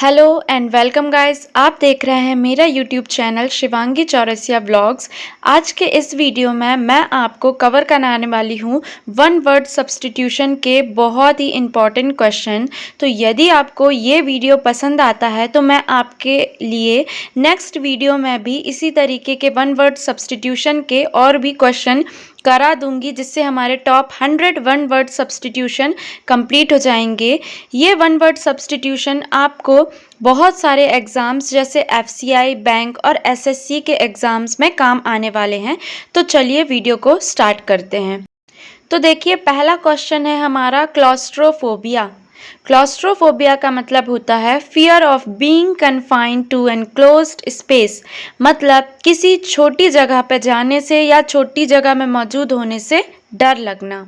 Hello and welcome guys. आप देख रहे हैं मेरा YouTube channel Shivangi Chaurasia vlogs. आज के इस वीडियो में मैं आपको कवर कराने वाली हूँ वन वर्ड सब्स्टिट्यूशन के बहुत ही इम्पॉर्टेंट क्वेश्चन। तो यदि आपको ये वीडियो पसंद आता है तो मैं आपके लिए नेक्स्ट वीडियो में भी इसी तरीके के वन वर्ड सब्स्टिट्यूशन के और भी क्वेश्चन करा दूंगी, जिससे हमारे top 100 one word substitution complete हो जाएंगे। ये वन वर्ड सब्स्टिट्यूशन आपको बहुत सारे एग्ज़ाम्स जैसे एफसीआई, बैंक और एसएससी के एग्ज़ाम्स में काम आने वाले हैं। तो चलिए वीडियो को स्टार्ट करते हैं। तो देखिए, पहला क्वेश्चन है हमारा क्लॉस्ट्रोफोबिया। क्लॉस्ट्रोफोबिया का मतलब होता है fear of being confined to enclosed space, मतलब किसी छोटी जगह पर जाने से या छोटी जगह में मौजूद होने से डर लगना।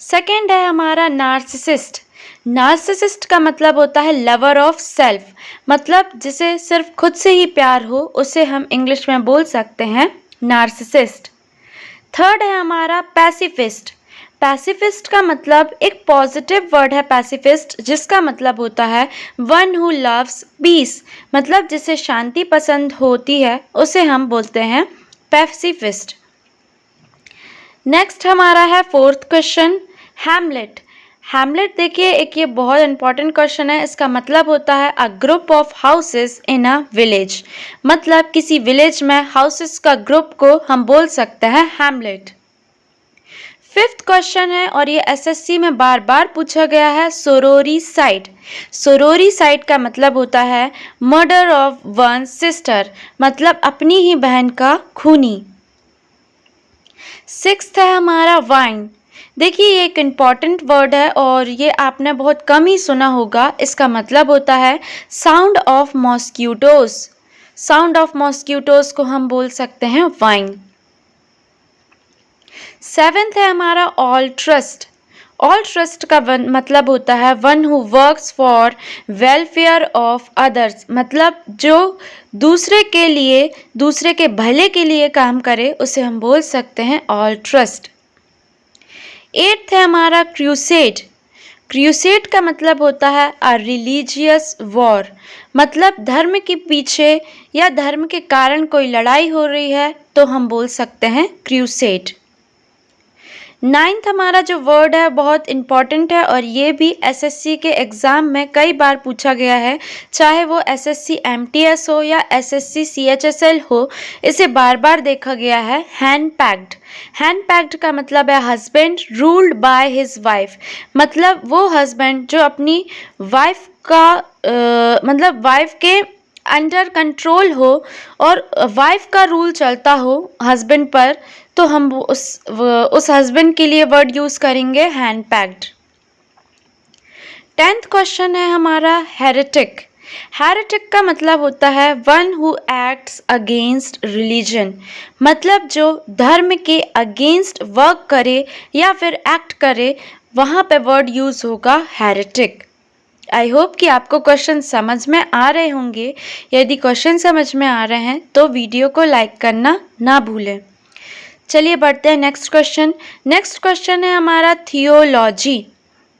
सेकंड है हमारा नार्सिसिस्ट। नार्सिसिस्ट का मतलब होता है लवर ऑफ सेल्फ, मतलब जिसे सिर्फ खुद से ही प्यार हो उसे हम इंग्लिश में बोल सकते हैं नार्सिसिस्ट। थर्ड है हमारा पैसिफिस्ट। पैसिफिस्ट का मतलब एक पॉजिटिव वर्ड है पैसिफिस्ट, जिसका मतलब होता है वन हु लव्स पीस, मतलब जिसे शांति पसंद होती है उसे हम बोलते हैं पैसिफिस्ट। नेक्स्ट हमारा है फोर्थ क्वेश्चन हैमलेट। हैमलेट देखिए, एक ये बहुत इंपॉर्टेंट क्वेश्चन है। इसका मतलब होता है a group of houses in a village, मतलब किसी विलेज में हाउसेस का ग्रुप को हम बोल सकते हैं हैमलेट। फिफ्थ क्वेश्चन है और ये एसएससी में बार बार पूछा गया है, सोरोरी साइड। सोरोरी साइड का मतलब होता है मर्डर ऑफ वन सिस्टर, मतलब अपनी ही बहन का खूनी। सिक्स्थ है हमारा वाइन। देखिए, ये एक इम्पॉर्टेंट वर्ड है और ये आपने बहुत कम ही सुना होगा। इसका मतलब होता है sound of mosquitoes. Sound of mosquitoes को हम बोल सकते हैं वाइन। सेवेंथ है हमारा ऑल ट्रस्ट। ऑल ट्रस्ट का मतलब होता है one who works for welfare of others, मतलब जो दूसरे के लिए, दूसरे के भले के लिए काम करे उसे हम बोल सकते हैं ऑल ट्रस्ट। एट्थ है हमारा क्रूसेड। क्रूसेड का मतलब होता है अ रिलीजियस वॉर, मतलब धर्म के पीछे या धर्म के कारण कोई लड़ाई हो रही है तो हम बोल सकते हैं क्रूसेड। नाइन्थ हमारा जो वर्ड है बहुत इम्पॉर्टेंट है और ये भी एसएससी के एग्ज़ाम में कई बार पूछा गया है, चाहे वो एसएससी एमटीएस हो या एसएससी सीएचएसएल हो, इसे बार बार देखा गया है हैंड पैक्ड। हैंड पैक्ड का मतलब है husband ruled by his wife, मतलब वो हस्बैंड जो अपनी वाइफ का मतलब वाइफ के अंडर कंट्रोल हो और वाइफ का रूल चलता हो हस्बैंड पर, तो हम उस हस्बैंड के लिए वर्ड यूज़ करेंगे हैंड पैक्ड। 10th क्वेश्चन है हमारा हेरेटिक। हेरेटिक का मतलब होता है one who acts against religion, मतलब जो धर्म के अगेंस्ट वर्क करे या फिर एक्ट करे, वहाँ पे वर्ड यूज़ होगा हेरेटिक। आई होप कि आपको क्वेश्चन समझ में आ रहे होंगे। यदि क्वेश्चन समझ में आ रहे हैं तो वीडियो को लाइक करना ना भूलें। चलिए बढ़ते हैं नेक्स्ट क्वेश्चन। नेक्स्ट क्वेश्चन है हमारा थियोलॉजी।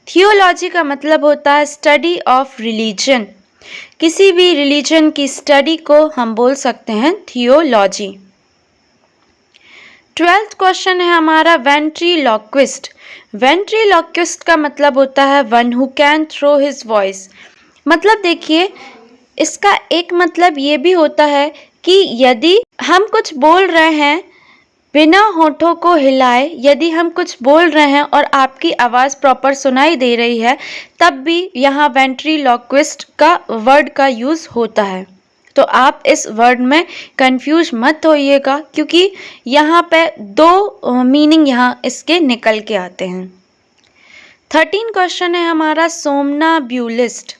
थियोलॉजी का मतलब होता है स्टडी ऑफ रिलीजन, किसी भी रिलीजन की स्टडी को हम बोल सकते हैं थियोलॉजी। 12th क्वेश्चन है हमारा वेंट्रीलॉक्विस्ट। वेंट्रीलॉक्विस्ट का मतलब होता है one who can throw his voice, मतलब देखिए, इसका एक मतलब ये भी होता है कि यदि हम कुछ बोल रहे हैं बिना होठों को हिलाए, यदि हम कुछ बोल रहे हैं और आपकी आवाज़ प्रॉपर सुनाई दे रही है, तब भी यहाँ वेंट्रीलॉक्विस्ट का वर्ड का यूज़ होता है। तो आप इस वर्ड में कंफ्यूज मत होइएगा, क्योंकि यहाँ पे दो मीनिंग यहाँ इसके निकल के आते हैं। 13 क्वेश्चन है हमारा सोमनाब्यूलिस्ट।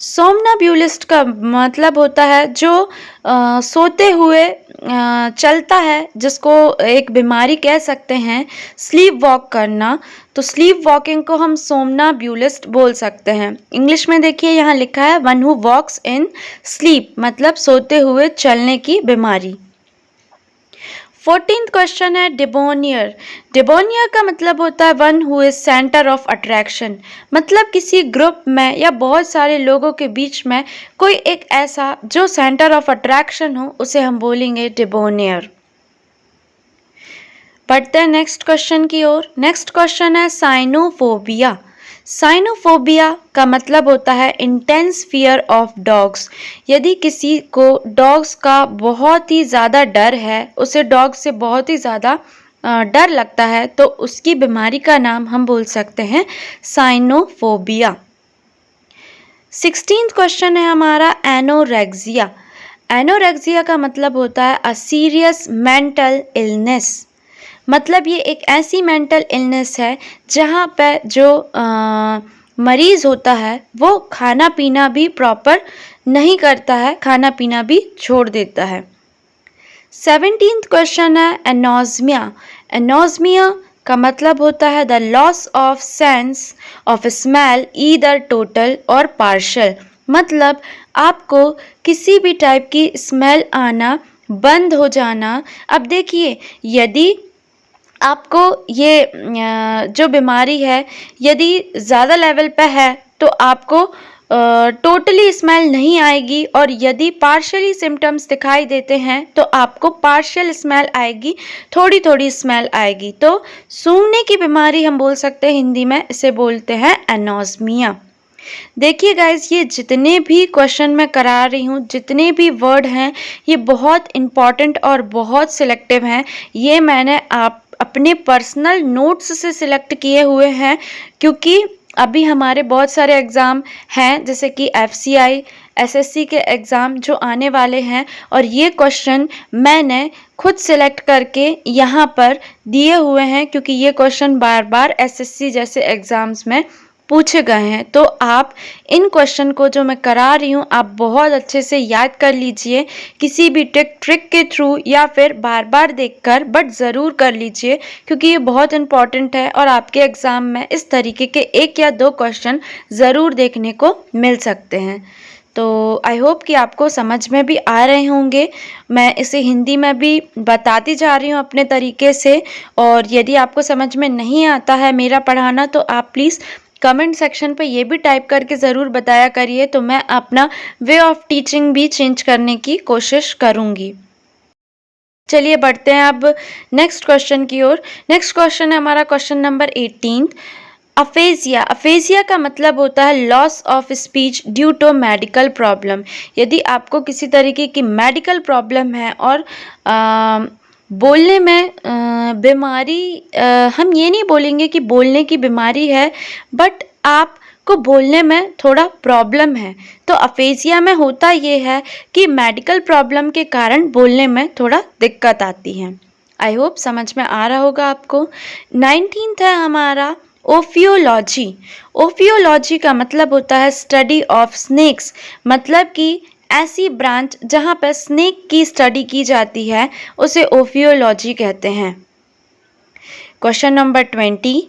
सोमनाब्यूलिस्ट का मतलब होता है जो सोते हुए चलता है, जिसको एक बीमारी कह सकते हैं, स्लीप वॉक करना। तो स्लीप वॉकिंग को हम सोमनाब्यूलिस्ट बोल सकते हैं। इंग्लिश में देखिए यहाँ लिखा है one who walks in sleep, मतलब सोते हुए चलने की बीमारी। 14th क्वेश्चन है डिबोनियर। डिबोनियर का मतलब होता है one who is centre of attraction, मतलब किसी ग्रुप में या बहुत सारे लोगों के बीच में कोई एक ऐसा जो सेंटर ऑफ अट्रैक्शन हो उसे हम बोलेंगे डिबोनियर। पढ़ते हैं नेक्स्ट क्वेश्चन की ओर। नेक्स्ट क्वेश्चन है साइनोफोबिया। साइनोफोबिया का मतलब होता है इंटेंस फियर ऑफ डॉग्स। यदि किसी को डॉग्स का बहुत ही ज़्यादा डर है, उसे डॉग से बहुत ही ज़्यादा डर लगता है, तो उसकी बीमारी का नाम हम बोल सकते हैं साइनोफोबिया। 16th क्वेश्चन है हमारा एनोरेक्सिया। एनोरेक्सिया का मतलब होता है अ सीरियस मेंटल इलनेस, मतलब ये एक ऐसी मेंटल इलनेस है जहाँ पे जो मरीज़ होता है वो खाना पीना भी प्रॉपर नहीं करता है, खाना पीना भी छोड़ देता है। 17th क्वेश्चन है एनोज़मिया। एनोज़मिया का मतलब होता है the loss of sense of smell either total और पार्शल, मतलब आपको किसी भी टाइप की स्मेल आना बंद हो जाना। अब देखिए, यदि आपको ये जो बीमारी है यदि ज़्यादा लेवल पे है तो आपको टोटली स्मेल नहीं आएगी, और यदि पार्शियली सिम्टम्स दिखाई देते हैं तो आपको पार्शियल स्मेल आएगी, थोड़ी थोड़ी स्मेल आएगी। तो सूंघने की बीमारी हम बोल सकते हैं, हिंदी में इसे बोलते हैं एनोज़मिया। देखिए गाइज, ये जितने भी क्वेश्चन मैं करा रही हूँ, जितने भी वर्ड हैं, ये बहुत इम्पॉर्टेंट और बहुत सिलेक्टिव हैं। ये मैंने आप अपने पर्सनल नोट्स से सिलेक्ट किए हुए हैं, क्योंकि अभी हमारे बहुत सारे एग्ज़ाम हैं जैसे कि FCI, SSC के एग्ज़ाम जो आने वाले हैं, और ये क्वेश्चन मैंने खुद सिलेक्ट करके यहाँ पर दिए हुए हैं, क्योंकि ये क्वेश्चन बार बार SSC जैसे एग्ज़ाम्स में पूछे गए हैं। तो आप इन क्वेश्चन को जो मैं करा रही हूँ आप बहुत अच्छे से याद कर लीजिए, किसी भी ट्रिक के थ्रू या फिर बार बार देखकर, बट ज़रूर कर लीजिए, क्योंकि ये बहुत इम्पॉर्टेंट है और आपके एग्ज़ाम में इस तरीके के 1 या 2 क्वेश्चन ज़रूर देखने को मिल सकते हैं। तो आई होप कि आपको समझ में भी आ रहे होंगे। मैं इसे हिंदी में भी बताती जा रही हूँ अपने तरीके से, और यदि आपको समझ में नहीं आता है मेरा पढ़ाना तो आप प्लीज़ कमेंट सेक्शन पे ये भी टाइप करके ज़रूर बताया करिए, तो मैं अपना वे ऑफ टीचिंग भी चेंज करने की कोशिश करूँगी। चलिए बढ़ते हैं अब नेक्स्ट क्वेश्चन की ओर। नेक्स्ट क्वेश्चन है हमारा क्वेश्चन नंबर 18। अफेजिया। अफेजिया का मतलब होता है loss of speech due to medical problem. यदि आपको किसी तरीके की मेडिकल प्रॉब्लम है और बोलने में बीमारी, हम ये नहीं बोलेंगे कि बोलने की बीमारी है, बट आपको बोलने में थोड़ा प्रॉब्लम है, तो अफेजिया में होता ये है कि मेडिकल प्रॉब्लम के कारण बोलने में थोड़ा दिक्कत आती है। आई होप समझ में आ रहा होगा आपको। 19th है हमारा ओफियोलॉजी। ओफियोलॉजी का मतलब होता है स्टडी ऑफ स्नेक्स, मतलब कि ऐसी ब्रांच जहाँ पर स्नेक की स्टडी की जाती है उसे ओफियोलॉजी कहते हैं। Question number 20।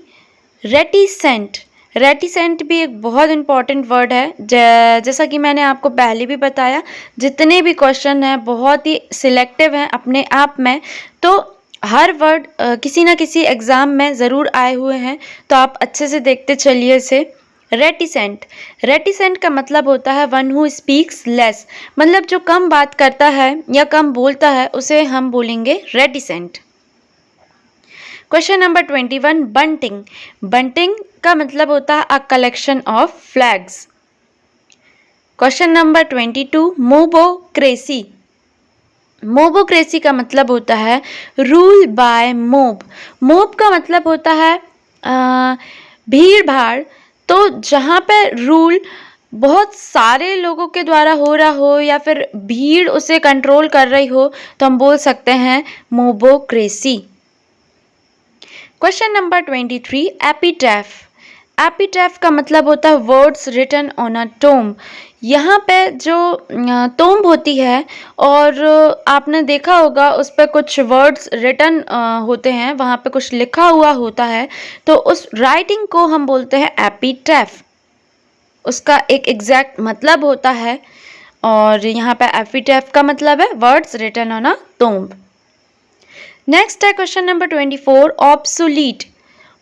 रेटिसेंट। रेटिसेंट भी एक बहुत इंपॉर्टेंट वर्ड है, जैसा कि मैंने आपको पहले भी बताया, जितने भी क्वेश्चन हैं बहुत ही सिलेक्टिव हैं अपने आप में, तो हर वर्ड किसी ना किसी एग्ज़ाम में ज़रूर आए हुए हैं, तो आप अच्छे से देखते चलिए इसे। रेटिसेंट। रेटिसेंट का मतलब होता है वन हु स्पीक्स लेस, मतलब जो कम बात करता है या कम बोलता है उसे हम बोलेंगे reticent. Question number 21। Bunting. Bunting का मतलब होता है a collection of flags. Question number 22। Mobocracy. Mobocracy का मतलब होता है रूल बाय मोब। मोब का मतलब होता है भीड़ भाड़, तो जहाँ पे रूल बहुत सारे लोगों के द्वारा हो रहा हो या फिर भीड़ उसे कंट्रोल कर रही हो तो हम बोल सकते हैं mobocracy. Question number 23। Epitaph. Epitaph का मतलब होता है words written on a tomb. यहाँ पे जो टोम्ब होती है और आपने देखा होगा उस पर कुछ वर्ड्स रिटन होते हैं, वहाँ पे कुछ लिखा हुआ होता है, तो उस राइटिंग को हम बोलते हैं एपिटैफ। उसका एक एग्जैक्ट मतलब होता है, और यहाँ पे एपिटैफ का मतलब है words written on a tomb. Next है क्वेश्चन नंबर 24, ऑब्सोलीट।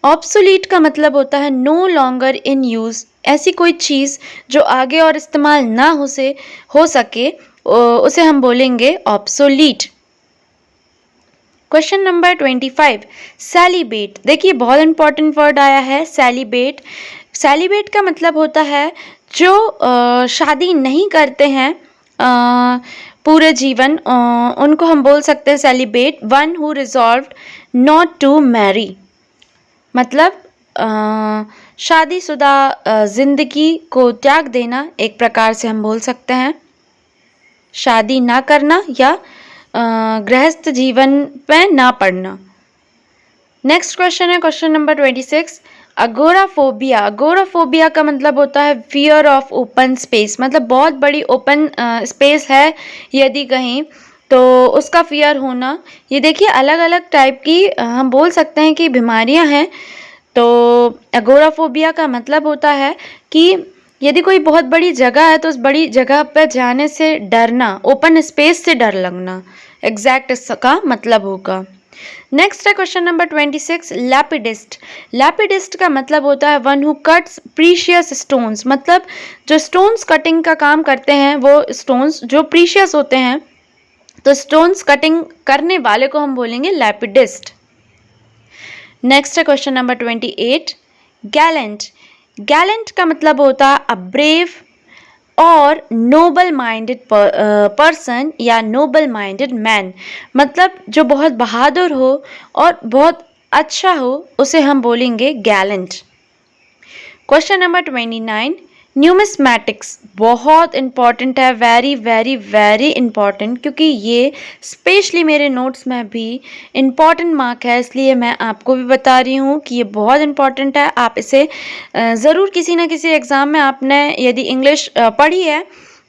ऑब्सोलीट का मतलब होता है नो लॉन्गर इन यूज। ऐसी कोई चीज़ जो आगे और इस्तेमाल ना हो सके उसे हम बोलेंगे ऑब्सोलीट। Question number 25, celebrate. देखिए बहुत इंपॉर्टेंट वर्ड आया है, सेलिब्रेट। सेलिब्रेट का मतलब होता है जो शादी नहीं करते हैं पूरे जीवन, उनको हम बोल सकते हैं celebrate. One who resolved not to marry, मतलब शादीशुदा जिंदगी को त्याग देना एक प्रकार से हम बोल सकते हैं, शादी ना करना या गृहस्थ जीवन में ना पड़ना। नेक्स्ट क्वेश्चन है क्वेश्चन नंबर 26, अगोराफोबिया। अगोराफोबिया का मतलब होता है फियर ऑफ ओपन स्पेस, मतलब बहुत बड़ी ओपन स्पेस है यदि कहीं तो उसका फियर होना। ये देखिए अलग अलग टाइप की हम बोल सकते हैं कि बीमारियां हैं। तो एगोराफोबिया का मतलब होता है कि यदि कोई बहुत बड़ी जगह है तो उस बड़ी जगह पर जाने से डरना, ओपन स्पेस से डर लगना, एग्जैक्ट इसका मतलब होगा। नेक्स्ट है क्वेश्चन नंबर 26, लैपिडिस्ट। लैपिडिस्ट का मतलब होता है one who cuts precious stones, मतलब जो स्टोन्स कटिंग का काम करते हैं वो स्टोन्स जो प्रीशियस होते हैं, तो स्टोन्स कटिंग करने वाले को हम बोलेंगे लैपिडिस्ट। नेक्स्ट है क्वेश्चन नंबर 28, गैलेंट। गैलेंट का मतलब होता है अ ब्रेव और नोबल माइंडेड पर्सन या नोबल माइंडेड मैन, मतलब जो बहुत बहादुर हो और बहुत अच्छा हो उसे हम बोलेंगे गैलेंट। Question number 29, numismatics. बहुत इंपॉर्टेंट है, वेरी वेरी वेरी इंपॉर्टेंट, क्योंकि ये स्पेशली मेरे नोट्स में भी इंपॉर्टेंट मार्क है, इसलिए मैं आपको भी बता रही हूँ कि ये बहुत इंपॉर्टेंट है। आप इसे ज़रूर किसी ना किसी एग्ज़ाम में आपने यदि इंग्लिश पढ़ी है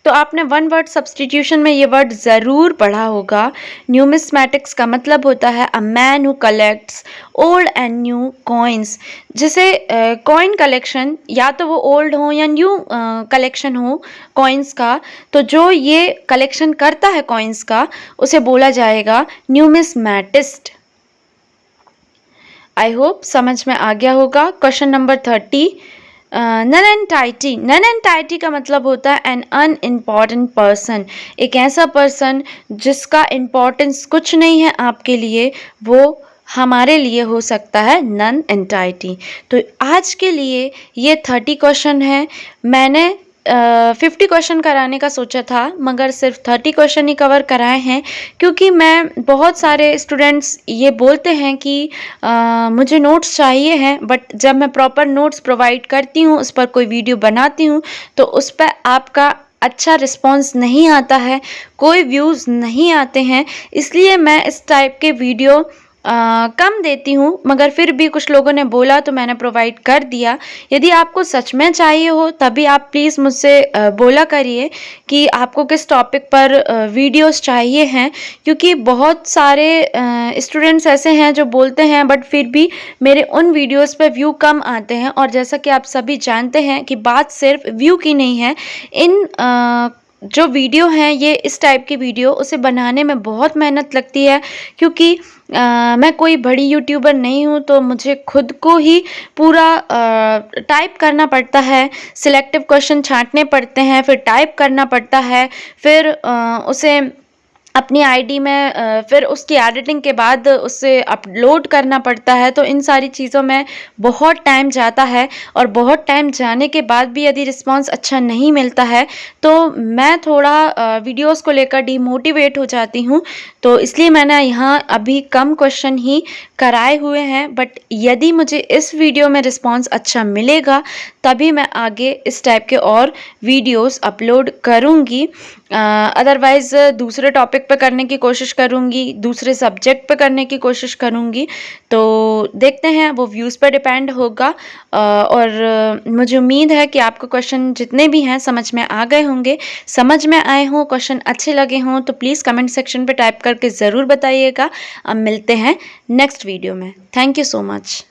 तो आपने वन वर्ड सब्सटीट्यूशन में ये वर्ड ज़रूर पढ़ा होगा। न्यूमिस्मैटिक्स का मतलब होता है a man who collects old and new coins. जैसे कॉइन कलेक्शन, या तो वो ओल्ड हो या न्यू कलेक्शन हो कॉइन्स का, तो जो ये कलेक्शन करता है कॉइन्स का उसे बोला जाएगा न्यूमिस्मैटिस्ट। आई होप समझ में आ गया होगा। Question number 30, ननएंटाइटी। ननएंटाइटी का मतलब होता है एन अनइम्पॉर्टेंट पर्सन, एक ऐसा पर्सन जिसका इम्पोर्टेंस कुछ नहीं है आपके लिए, वो हमारे लिए हो सकता है नन एंटाइटी। तो आज के लिए ये 30 क्वेश्चन है। मैंने 50 क्वेश्चन कराने का सोचा था मगर सिर्फ 30 क्वेश्चन ही कवर कराए हैं, क्योंकि मैं बहुत सारे स्टूडेंट्स ये बोलते हैं कि मुझे नोट्स चाहिए हैं, बट जब मैं प्रॉपर नोट्स प्रोवाइड करती हूँ, उस पर कोई वीडियो बनाती हूँ, तो उस पर आपका अच्छा रिस्पॉन्स नहीं आता है, कोई व्यूज़ नहीं आते हैं, इसलिए मैं इस टाइप के वीडियो कम देती हूँ। मगर फिर भी कुछ लोगों ने बोला तो मैंने प्रोवाइड कर दिया। यदि आपको सच में चाहिए हो तभी आप प्लीज़ मुझसे बोला करिए कि आपको किस टॉपिक पर वीडियोस चाहिए हैं, क्योंकि बहुत सारे स्टूडेंट्स ऐसे हैं जो बोलते हैं बट फिर भी मेरे उन वीडियोस पर व्यू कम आते हैं। और जैसा कि आप सभी जानते हैं कि बात सिर्फ व्यू की नहीं है, इन जो वीडियो हैं ये इस टाइप की वीडियो उसे बनाने में बहुत मेहनत लगती है, क्योंकि मैं कोई बड़ी यूट्यूबर नहीं हूँ, तो मुझे खुद को ही पूरा टाइप करना पड़ता है, सिलेक्टिव क्वेश्चन छांटने पड़ते हैं, फिर टाइप करना पड़ता है, फिर उसे अपनी आईडी में फिर उसकी एडिटिंग के बाद उसे अपलोड करना पड़ता है। तो इन सारी चीज़ों में बहुत टाइम जाता है, और बहुत टाइम जाने के बाद भी यदि रिस्पांस अच्छा नहीं मिलता है तो मैं थोड़ा वीडियोस को लेकर डिमोटिवेट हो जाती हूँ। तो इसलिए मैंने यहाँ अभी कम क्वेश्चन ही कराए हुए हैं, बट यदि मुझे इस वीडियो में रिस्पांस अच्छा मिलेगा तभी मैं आगे इस टाइप के और वीडियोस अपलोड करूँगी। अदरवाइज़ दूसरे टॉपिक पे करने की कोशिश करूँगी, दूसरे सब्जेक्ट पे करने की कोशिश करूँगी। तो देखते हैं, वो व्यूज़ पर डिपेंड होगा। और मुझे उम्मीद है कि आपको क्वेश्चन जितने भी हैं समझ में आ गए होंगे। समझ में आए हों, क्वेश्चन अच्छे लगे हों तो प्लीज़ कमेंट सेक्शन पे टाइप करके ज़रूर बताइएगा। अब मिलते हैं नेक्स्ट वीडियो में। Thank you so much.